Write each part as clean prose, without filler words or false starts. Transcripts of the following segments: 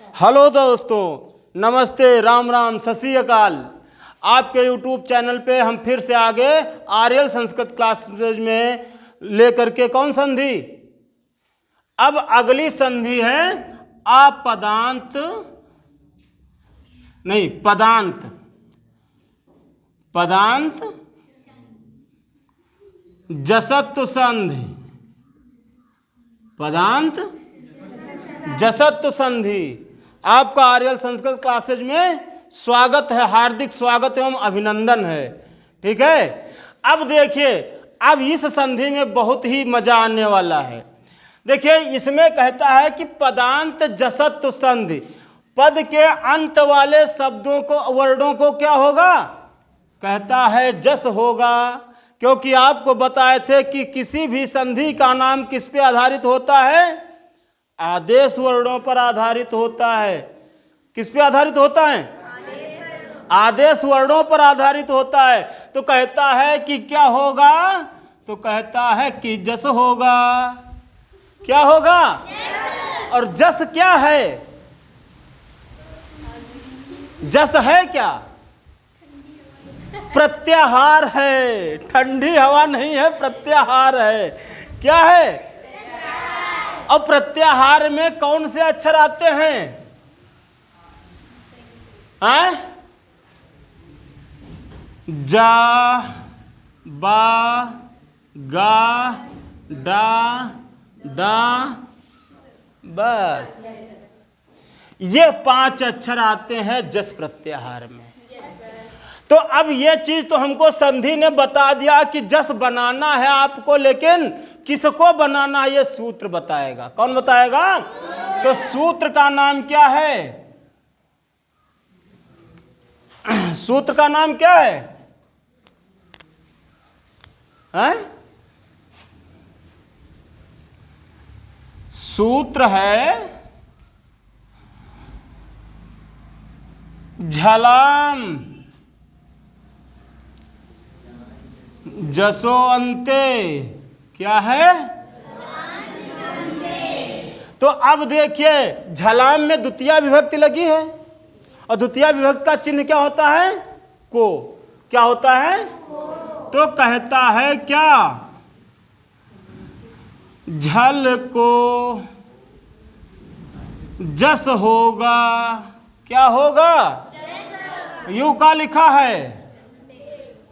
Hello दोस्तों, नमस्ते, राम राम, सत श्री अकाल। आपके यूट्यूब चैनल पे हम फिर से आगे आर्यल संस्कृत क्लासेज में लेकर के कौन संधि। अब अगली संधि है अपदांत, नहीं पदांत, पदांत जसत्व संधि, पदांत जसत्व संधि। आपका आर्यल संस्कृत क्लासेज में स्वागत है, हार्दिक स्वागत एवं अभिनंदन है। ठीक है, अब देखिए, अब इस संधि में बहुत ही मजा आने वाला है। देखिए, इसमें कहता है कि पदांत जसत्व संधि, पद के अंत वाले शब्दों को, वर्णों को क्या होगा, कहता है जस होगा। क्योंकि आपको बताए थे कि किसी भी संधि का नाम किस पे आधारित होता है, आदेश वर्णों पर आधारित होता है। किस पे आधारित होता है, आदेश वर्णों पर आधारित होता है। तो कहता है कि क्या होगा, तो कहता है कि जस होगा। क्या होगा, और जस क्या है, जस है क्या, प्रत्याहार है। ठंडी हवा नहीं है, प्रत्याहार है। क्या है, और प्रत्याहार में कौन से अक्षर आते हैं, जा, बा, गा, डा, दा, बस ये 5 अक्षर आते हैं जस प्रत्याहार में। तो अब ये चीज तो हमको संधि ने बता दिया कि जस बनाना है आपको, लेकिन किसको बनाना है ये सूत्र बताएगा। कौन बताएगा, तो सूत्र का नाम क्या है, सूत्र का नाम क्या है, सूत्र है झलाम जसो अंते। क्या है, तो अब देखिए, झलाम में द्वितीय विभक्ति लगी है, और द्वितीय विभक्ति का चिन्ह क्या होता है, को। क्या होता है, तो कहता है क्या, झल को जस होगा। क्या होगा, यू का लिखा है,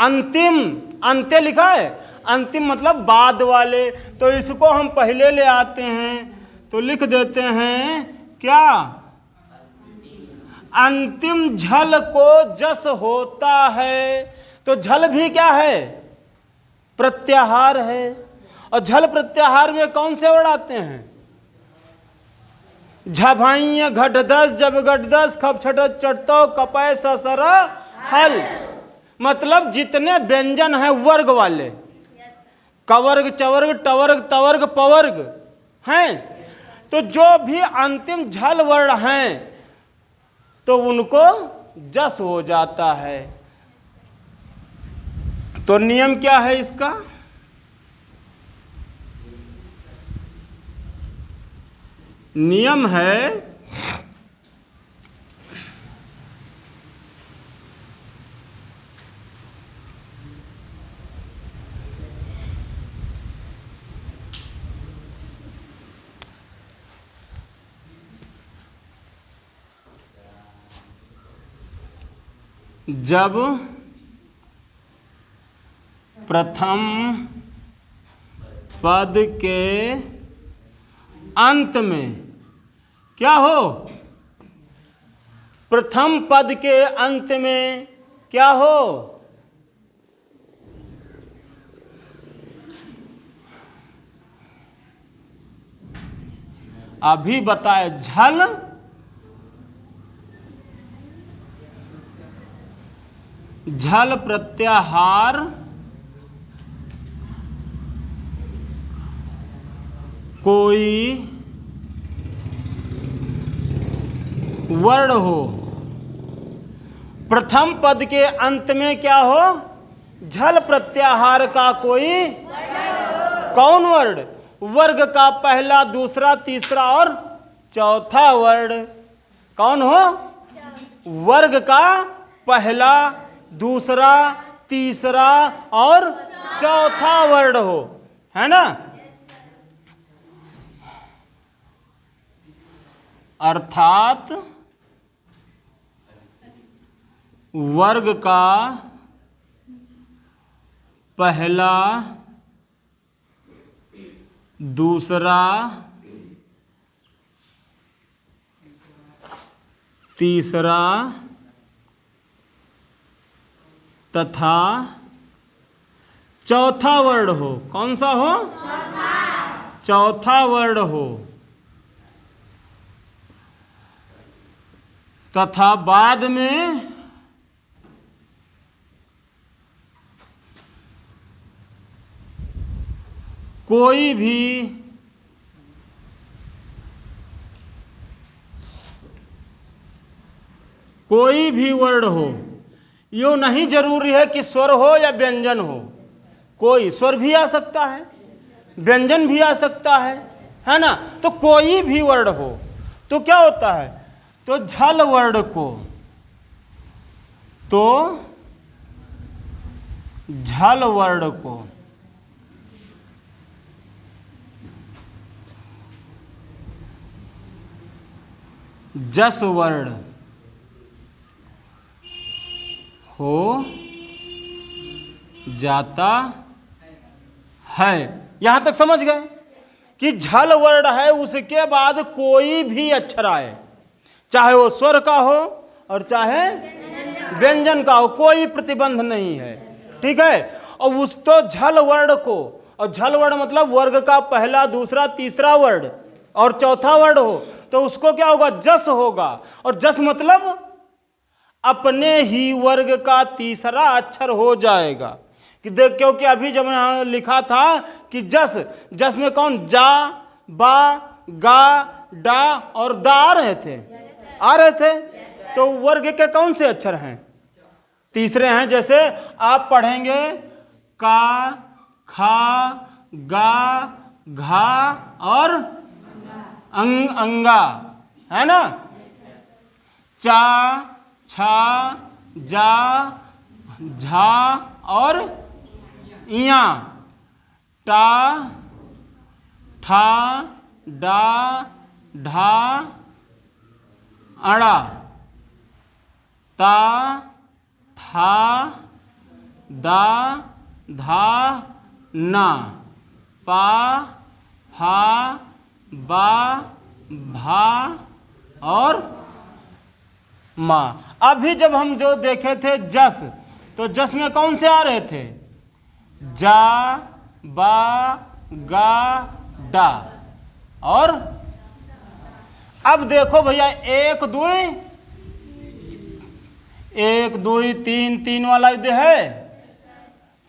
अंतिम, अंत्य लिखा है, अंतिम मतलब बाद वाले। तो इसको हम पहले ले आते हैं, तो लिख देते हैं क्या, अंतिम झल को जस होता है। तो झल भी क्या है, प्रत्याहार है। और झल प्रत्याहार में कौन से वर्ड आते हैं, झभाइय घट दस, जब घट दस, खप छट चटतो, कपय ससर हल। मतलब जितने व्यंजन हैं वर्ग वाले, कवर्ग, चवर्ग, टवर्ग, तवर्ग, पवर्ग हैं, तो जो भी अंतिम झल वर्ण हैं तो उनको जस हो जाता है। तो नियम क्या है इसका, नियम है जब प्रथम पद के अंत में क्या हो, प्रथम पद के अंत में क्या हो, अभी बताए, झल झल प्रत्याहार कोई वर्ण हो, प्रथम पद के अंत में क्या हो, झल प्रत्याहार का कोई कौन वर्ण, वर्ग का पहला, दूसरा, तीसरा और चौथा वर्ण। कौन हो? वर्ग का पहला, दूसरा, तीसरा और चौथा वर्ण हो, है ना? अर्थात वर्ग का पहला, दूसरा, तीसरा तथा चौथा वर्ण हो। कौन सा हो? चौथा वर्ण हो। तथा बाद में कोई भी वर्ण हो। यो नहीं जरूरी है कि स्वर हो या व्यंजन हो, कोई स्वर भी आ सकता है, व्यंजन भी आ सकता है ना? तो कोई भी वर्ण हो तो क्या होता है? तो झल वर्ण को, तो झल वर्ण को जस वर्ण हो जाता है। यहां तक समझ गए कि झल वर्ण है, उसके बाद कोई भी अक्षर आए, चाहे वो स्वर का हो और चाहे व्यंजन का हो, कोई प्रतिबंध नहीं है, ठीक है? और उस तो झल वर्ण को, और झल वर्ण मतलब वर्ग का पहला, दूसरा, तीसरा वर्ण और चौथा वर्ण हो, तो उसको क्या होगा? जस होगा। और जस मतलब अपने ही वर्ग का तीसरा अक्षर हो जाएगा। कि देख, क्योंकि अभी जब यहाँ लिखा था कि जस, जस में कौन? जा, बा, गा, डा और दा आ रहे थे। तो वर्ग के कौन से अक्षर हैं? तीसरे हैं। जैसे आप पढ़ेंगे का, खा, गा, घा और अंगा, है ना? चा, छा, जा, झा और इया, टा, ठा, डा, ढा, अड़ा, ता, था, दा, धा, ना, पा, फा, बा, भा और माँ। अभी जब हम जो देखे थे जस, तो जस में कौन से आ रहे थे? जा, बा, गा, डा और अब देखो भैया, एक दुई तीन, तीन वाला युद्ध है,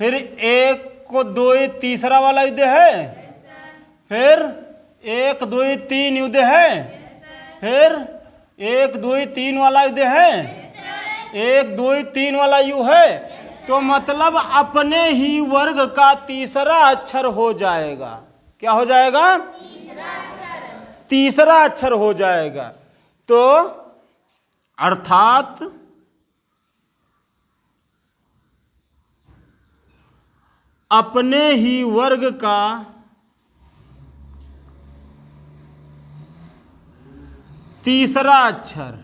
फिर एक को दुई तीसरा वाला युद्ध है, फिर एक दुई तीन युद्ध है, फिर एक दुई तीन वाला युद्ध है, एक दुई तीन वाला यू है। तो मतलब अपने ही वर्ग का तीसरा अक्षर हो जाएगा। क्या हो जाएगा? तीसरा अक्षर हो जाएगा। तो अर्थात अपने ही वर्ग का तीसरा अक्षर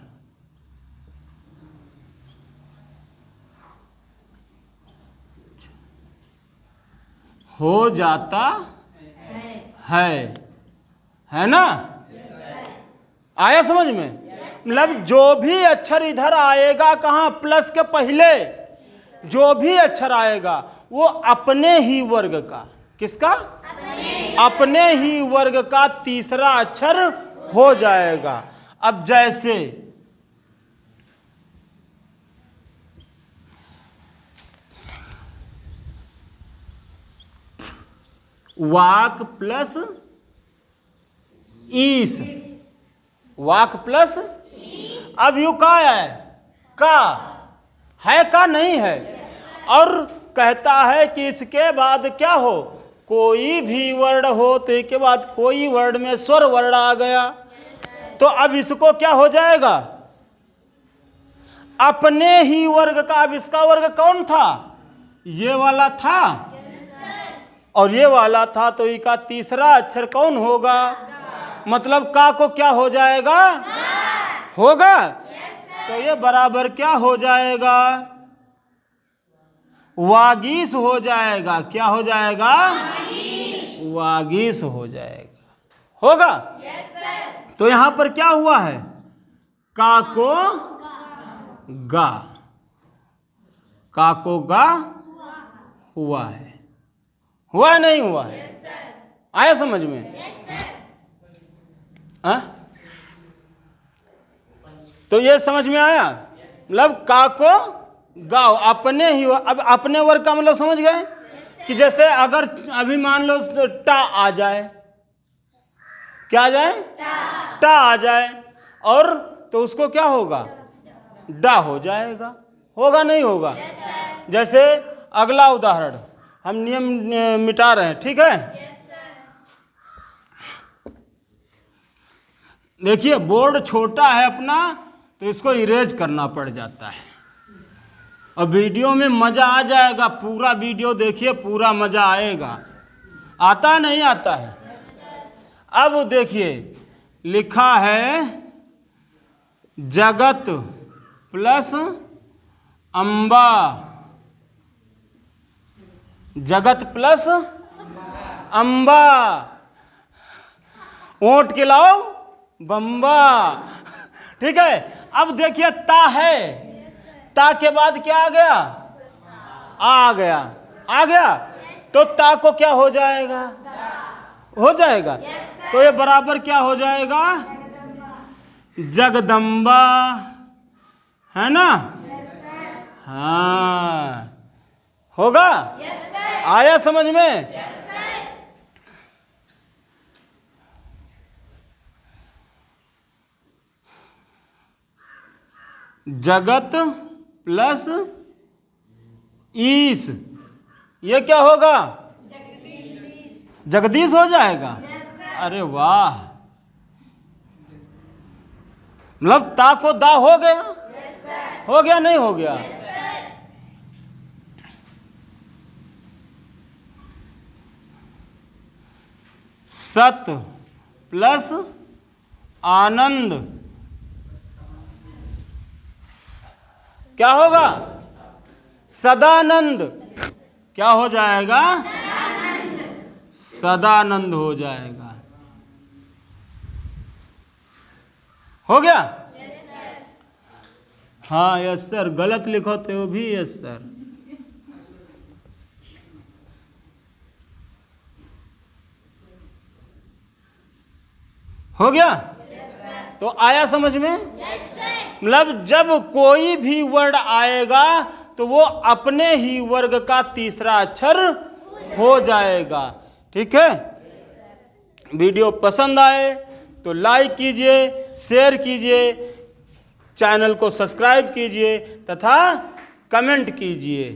हो जाता है ना? आया समझ में? मतलब जो भी अक्षर इधर आएगा, कहाँ? प्लस के पहले जो भी अक्षर आएगा वो अपने ही वर्ग का, किसका? अपने ही वर्ग का तीसरा अक्षर हो जाएगा। अब जैसे वाक प्लस ईस, वाक प्लस, अब यू का है? का है, का नहीं है। और कहता है कि इसके बाद क्या हो? कोई भी वर्ण हो, तो इसके बाद कोई वर्ण में स्वर वर्ण आ गया, तो अब इसको क्या हो जाएगा, अपने ही वर्ग का। अब इसका वर्ग कौन था, ये वाला था और ये वाला था, तो इसका तीसरा अक्षर कौन होगा, मतलब का को क्या हो जाएगा, होगा। तो ये बराबर क्या हो जाएगा, वागीश हो जाएगा। क्या हो जाएगा, वागीश हो जाएगा, होगा। तो यहां पर क्या हुआ है, का को गा, का को गा हुआ है, हुआ है नहीं हुआ है, आया समझ में। तो ये समझ में आया, मतलब का को गाओ अपने ही। अब अपने वर्ग का मतलब समझ गए कि जैसे अगर अभी मान लो टा आ जाए, क्या आ जाए, टा आ जाए, और तो उसको क्या होगा, डा हो जाएगा, होगा नहीं होगा। जैसे अगला उदाहरण हम नियम मिटा रहे हैं, ठीक है। देखिए बोर्ड छोटा है अपना, तो इसको इरेज करना पड़ जाता है। और वीडियो में मजा आ जाएगा, पूरा वीडियो देखिए, पूरा मजा आएगा। आता नहीं आता है। अब देखिए लिखा है जगत प्लस अंबा, जगत प्लस अंबा, ऊंट के लाओ बम्बा, ठीक है। अब देखिए ता है, ता के बाद क्या आ गया, आ गया, आ गया, तो ता को क्या हो जाएगा, हो जाएगा। तो ये बराबर क्या हो जाएगा, जगदम्बा, है ना। हाँ होगा, आया समझ में। जगत प्लस ईश, ये क्या होगा, जगदीश हो जाएगा। अरे वाह, मतलब ता को दा हो गया, हो गया नहीं हो गया। सत प्लस आनंद क्या होगा, सदानंद, क्या हो जाएगा, सदानंद हो जाएगा, हो गया। हाँ यस सर, गलत लिखो तो भी यस सर। हो गया, तो आया समझ में। मतलब जब कोई भी वर्ड आएगा तो वो अपने ही वर्ग का तीसरा अक्षर हो जाएगा, ठीक है। वीडियो पसंद आए तो लाइक कीजिए, शेयर कीजिए, चैनल को सब्सक्राइब कीजिए तथा कमेंट कीजिए।